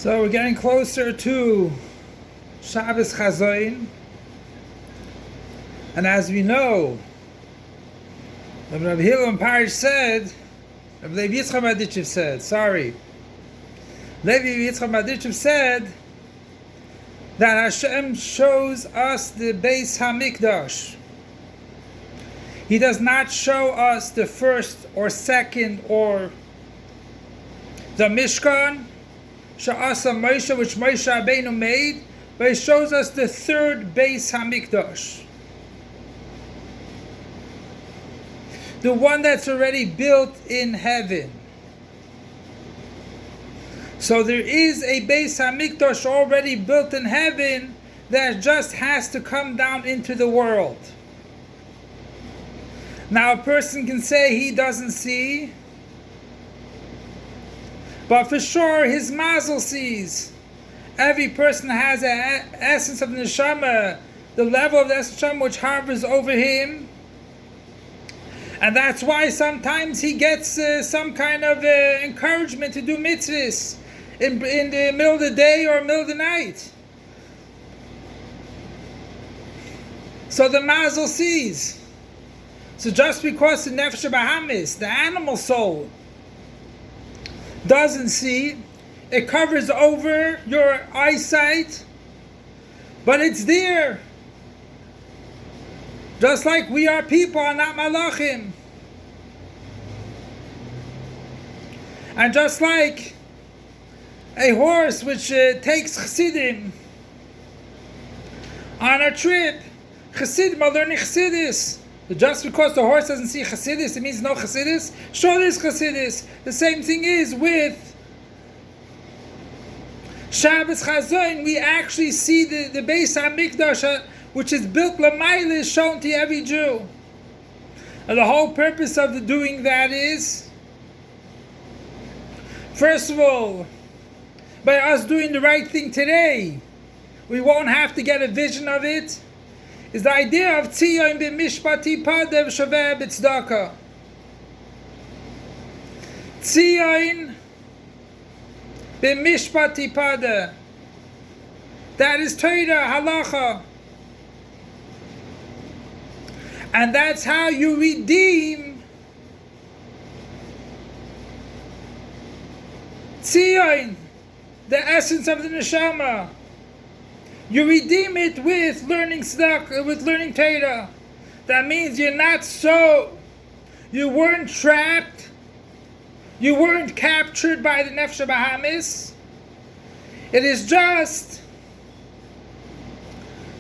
So we're getting closer to Shabbos Chazoin, and as we know, Rabbi Hillel and Parish said, Rabbi Levi Yitzchak Madichev said, Levi Yitzchak Madichev said that Hashem shows us the Beis HaMikdash. He does not show us the first or second or the Mishkan, Sha'asa Moshe, which Moshe Rabbeinu made, but he shows us the third Beis HaMikdash. The one that's already built in heaven. So there is a Beis HaMikdash already built in heaven that just has to come down into the world. Now a person can say he doesn't see, but for sure his mazel sees. Every person has an essence of neshama, the level of the essence of neshama which hovers over him. And that's why sometimes he gets some kind of encouragement to do mitzvahs in the middle of the day or middle of the night. So the mazel sees. So just because the nefesh bahamis, the animal soul, doesn't see, it covers over your eyesight, but it's there. Just like we are people and not malachim. And just like a horse which takes chassidim on a trip, chassidim are learning chassidus. Just because the horse doesn't see chassidus, it means no chassidus. Sure, there's chassidus. The same thing is with Shabbos Chazoin. We actually see the Beis HaMikdash, which is built l'mayla, is shown to every Jew. And the whole purpose of doing that is, first of all, by us doing the right thing today, we won't have to get a vision of it. Is the idea of tziyon b'mishpati padev shaveh b'tzedakah. Tziyon b'mishpati padev. That is Torah, halacha. And that's how you redeem tziyon, the essence of the neshama. You redeem it with learning tzedakah, with learning Torah. That means you weren't trapped, you weren't captured by the nefesh bahamis. It is just,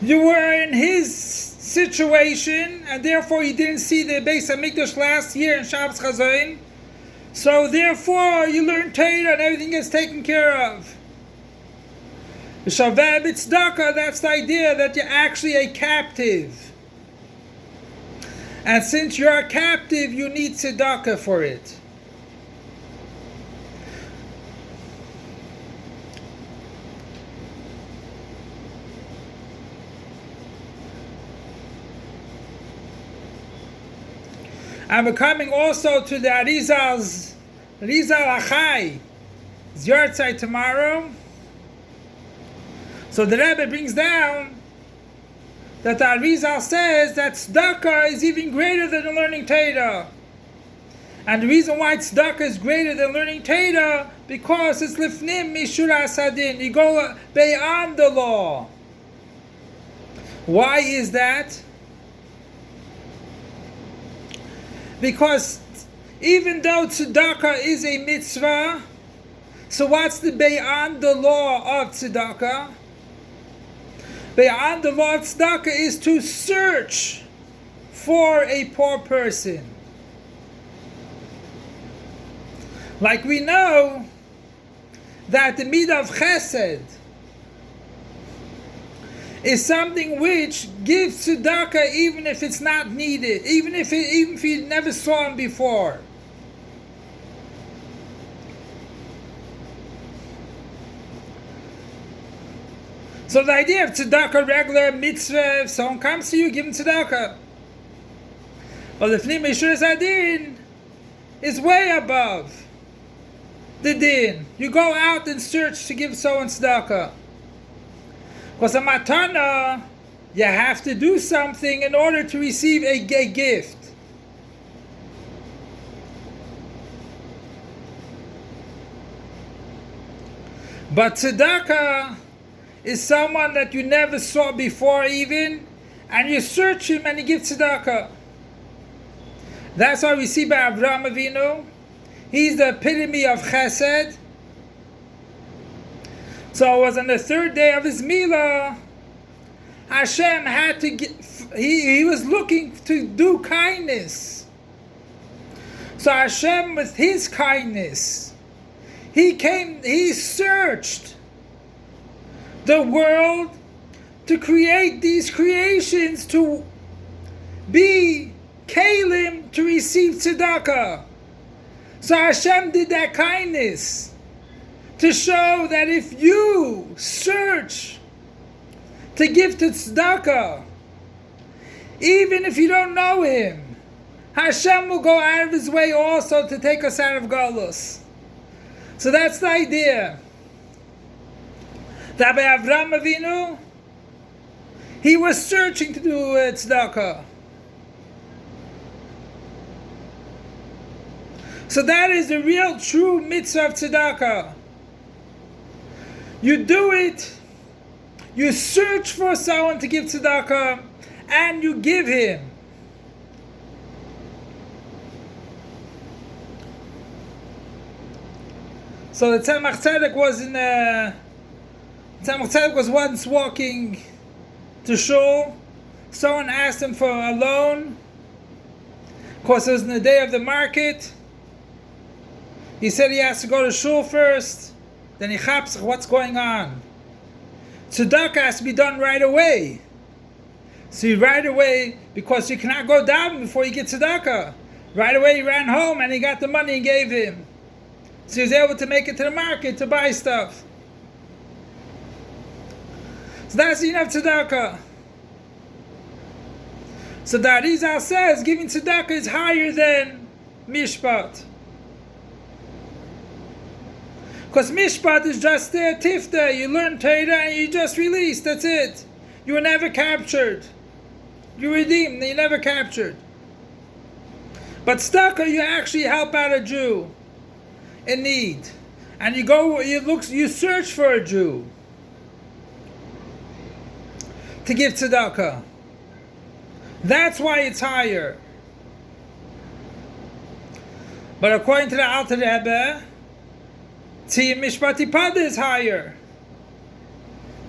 you were in his situation, and therefore you didn't see the Beis HaMikdash last year in Shabbos Chazoin. So therefore you learn Torah and everything gets taken care of. Shaveh b'tzedakah, that's the idea that you're actually a captive. And since you're a captive, you need tzedakah for it. And we're coming also to the Arizal Achai, Zyortzai tomorrow. So the Rebbe brings down that the Arizal says that tzedakah is even greater than learning Torah. And the reason why tzedakah is greater than learning Torah, because it's lifnim mishura sadin. You go beyond the law. Why is that? Because even though tzedakah is a mitzvah, so what's the beyond the law of tzedakah? Beyond the law of tzedakah is to search for a poor person. Like we know that the midah of chesed is something which gives tzedakah even if it's not needed, even if you never saw him before. So the idea of tzedakah, regular mitzvah, if someone comes to you, give him tzedakah. But the Fnim Mishur Zadin is way above. the din. You go out and search to give someone tzedakah. Because a matana, you have to do something in order to receive a gift. But tzedakah is someone that you never saw before even, and you search him and you give tzedakah. That's why we see by Avraham Avinu. He's the epitome of chesed. So it was on the third day of his milah, Hashem had to get, he was looking to do kindness. So Hashem, with his kindness, he searched the world to create these creations to be kalim to receive tzedakah. So Hashem did that kindness to show that if you search to give to tzedakah, even if you don't know him, Hashem will go out of his way also to take us out of galus. So that's the idea. That by Avraham Avinu, he was searching to do tzedakah. So that is the real true mitzvah of tzedakah. You do it, you search for someone to give tzedakah, and you give him. So the Tzemach Tzedek was once walking to shul. Someone asked him for a loan. Of course, it was in the day of the market. He said he has to go to shul first. Then he chaps what's going on. Tzedakah has to be done right away. So right away, because you cannot go down before you get tzedakah. Right away he ran home and he got the money and gave him. So he was able to make it to the market to buy stuff. So that's the enough tzedakah. So the Arizal says giving tzedakah is higher than mishpat. Because mishpat is just a tifta. You learn Torah and you just release. That's it. You were never captured. You redeemed. You never captured. But tzedakah, you actually help out a Jew in need, and you search for a Jew to give tzedakah. That's why it's higher. But according to the Alter Rebbe, Tziyim Mishpati Pada is higher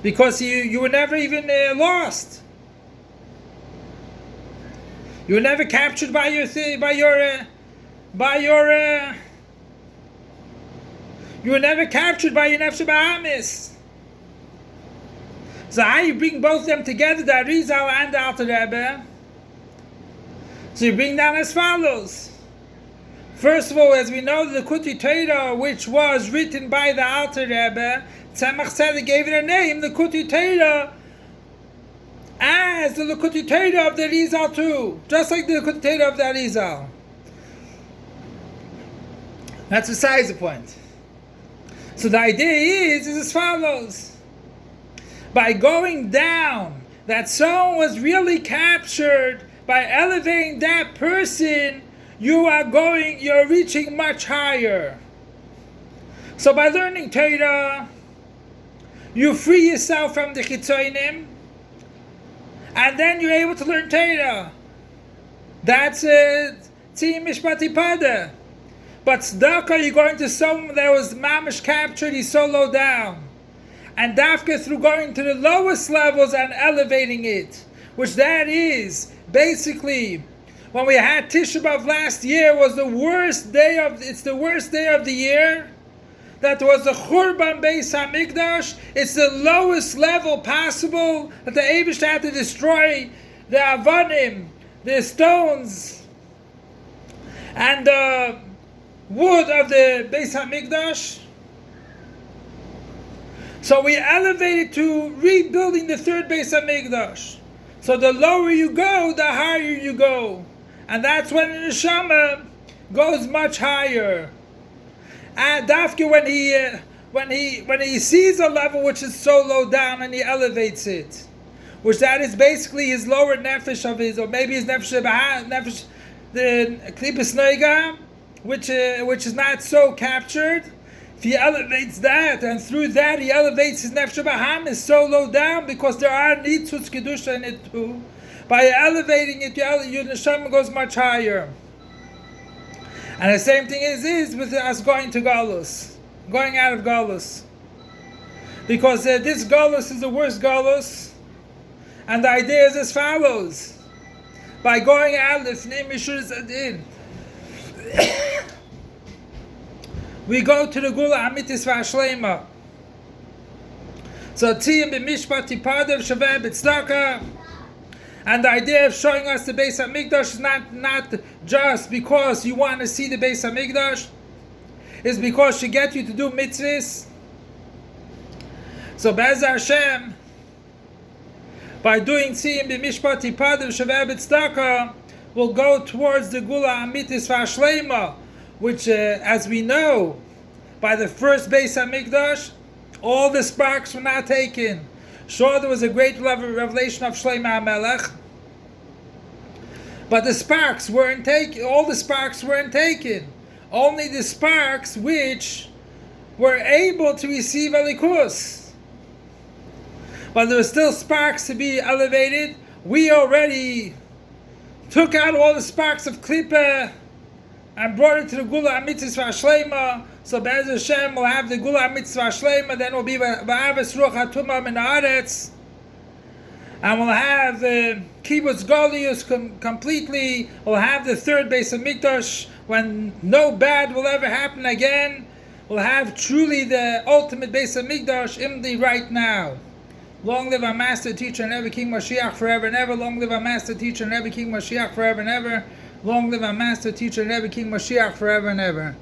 because you were never even lost. You were never captured by your you were never captured by your nefesh ba'amis. So how you bring both of them together, the Arizal and the Alter Rebbe? So you bring down as follows. First of all, as we know, the Likutei Torah, which was written by the Alter Rebbe, Tzemach Tzedek gave it a name, the Likutei Torah, as the Likutei Torah of the Arizal too, just like the Likutei Torah of the Arizal. That's besides the point. So the idea is as follows. By going down, that someone was really captured, by elevating that person, you're reaching much higher. So by learning Torah, you free yourself from the chitzonim, and then you're able to learn Torah. That's it. Tziyim Mishpati Pada. But tzedakah, you're going to someone that was mamish captured, he's so low down. And dafka through going to the lowest levels and elevating it, which that is basically when we had Tisha B'Av last year was the worst day of the year. That was the Churban Beis HaMikdash. It's the lowest level possible that the Eibush had to destroy the Avanim, the stones, and the wood of the Beis HaMikdash. So we elevated to rebuilding the third Beis HaMikdash. So the lower you go, the higher you go. And that's when the neshama goes much higher. And Dafka, when he sees a level which is so low down and he elevates it, which that is basically his lower nefesh of his, or maybe his nefesh the klipus noiga, which is not so captured. If he elevates that, and through that he elevates his nefesh b'ham, is so low down because there are nitzutz kedusha in it too. By elevating it, your neshama goes much higher. And the same thing is with us going to galus, going out of galus, because this galus is the worst galus, and the idea is as follows: by going out, we go to the gula amitis v'ashlema. So tiyim b'mishpat tipadev shaveh b'tzedakah. And the idea of showing us the Beis HaMikdash is not just because you want to see the Beis HaMikdash. It's because she get you to do mitzvahs. So Be'ez Hashem, by doing Tziyim B'mishpat Tipadim Shaveh B'Tzedakah, will go towards the Gula Amitis V'Ashlema, which, as we know, by the first Beis HaMikdash, all the sparks were not taken. Sure, there was a great revelation of Shlomo HaMelech, but the sparks weren't taken. All the sparks weren't taken. Only the sparks which were able to receive Elikus. But there were still sparks to be elevated. We already took out all the sparks of Klippa and brought it to the Gula HaMitzvah Shlema. So Be'ez Hashem will have the Gula HaMitzvah Shlema, then will be Ba'avis Ruach HaTumah Min Haaretz, and we'll have Kibbutz Golius completely. We'll have the third Beis HaMikdash when no bad will ever happen again. We'll have truly the ultimate Beis HaMikdash in the right now. Long live our master, teacher, and ever King Mashiach forever and ever. Long live our master, teacher, and ever King Mashiach forever and ever. Long live our master, teacher, and ever King Mashiach forever and ever.